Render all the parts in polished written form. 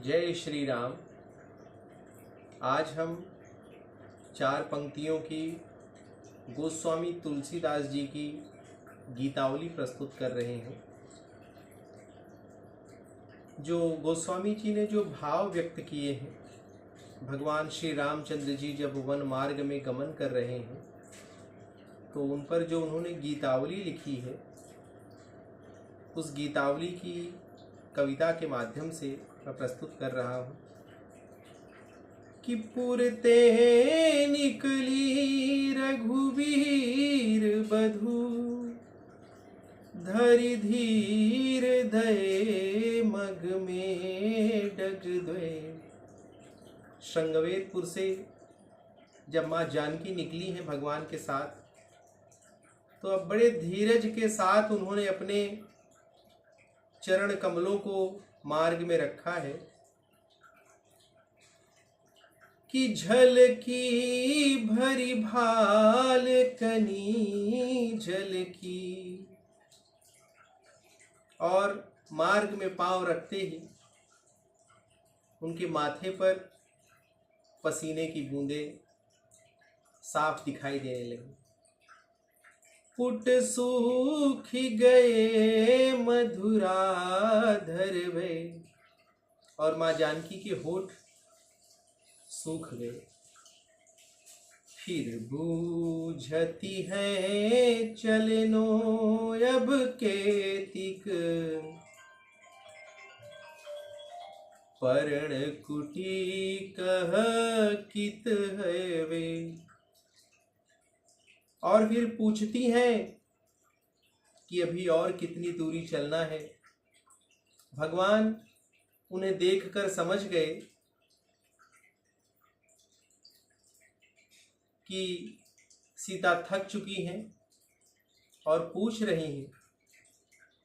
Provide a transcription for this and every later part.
जय श्री राम। आज हम 4 पंक्तियों की गोस्वामी तुलसीदास जी की गीतावली प्रस्तुत कर रहे हैं। जो गोस्वामी जी ने जो भाव व्यक्त किए हैं, भगवान श्री रामचंद्र जी जब वन मार्ग में गमन कर रहे हैं तो उन पर जो उन्होंने गीतावली लिखी है, उस गीतावली की कविता के माध्यम से मैं प्रस्तुत कर रहा हूँ कि पुरते निकली रघुवीर बधू, धरि धीर दये मग में डग द्वे। श्रृंगवेरपुर से जब माँ जानकी निकली हैं भगवान के साथ, तो अब बड़े धीरज के साथ उन्होंने अपने चरण कमलों को मार्ग में रखा है कि झलकी भरी भाल कनी झलकी। और मार्ग में पांव रखते ही उनके माथे पर पसीने की बूंदें साफ दिखाई देने लगी। पुट सूखी गए मधुराधर वे, और माँ जानकी के होठ सूख गए। फिर बूझती है चलनो अब केतिक, पर्ण कुटी कह कित है वे। और फिर पूछती हैं कि अभी और कितनी दूरी चलना है। भगवान उन्हें देखकर समझ गए कि सीता थक चुकी हैं और पूछ रही हैं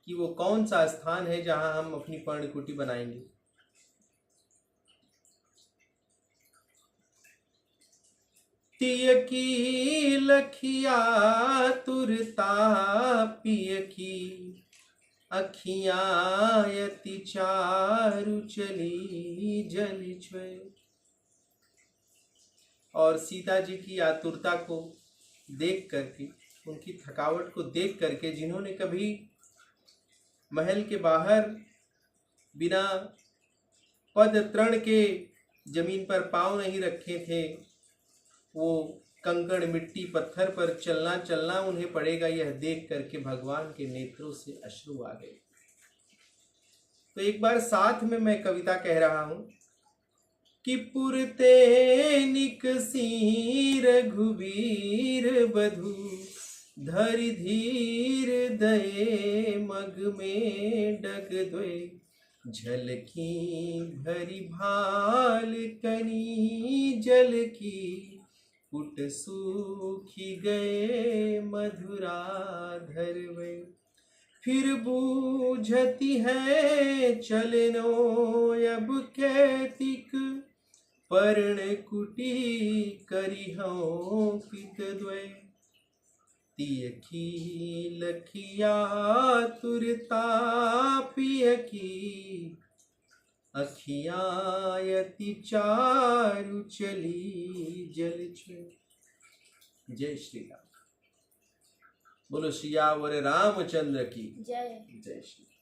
कि वो कौन सा स्थान है जहां हम अपनी पर्णकुटी बनाएंगे। तिय की लखिया तुरता पिय की, अखियां यति चारु चली जल छुए। और सीता जी की आतुरता को देख करके, उनकी थकावट को देख करके, जिन्होंने कभी महल के बाहर बिना पद तृण के जमीन पर पांव नहीं रखे थे, वो कंकड़ मिट्टी पत्थर पर चलना उन्हें पड़ेगा, यह देख करके भगवान के नेत्रों से अश्रु आ गए। तो एक बार साथ में मैं कविता कह रहा हूं कि पुरते निकसी रघुवीर बधू, धरि धीर दये मग में डग द्वे। झलकी भरी भाल कनी जल की, पुट सूखी गए मधुराधर वे। फिर बूझती है चलनो अब कैतिक, पर्ण कुटी करिहौं कित द्वे। तिय की लखिया तुरता पिय की, अखियां यति चारु चली जल छुए। जय श्री राम। बोलो सियावर रामचंद्र की जय। जय श्री राम।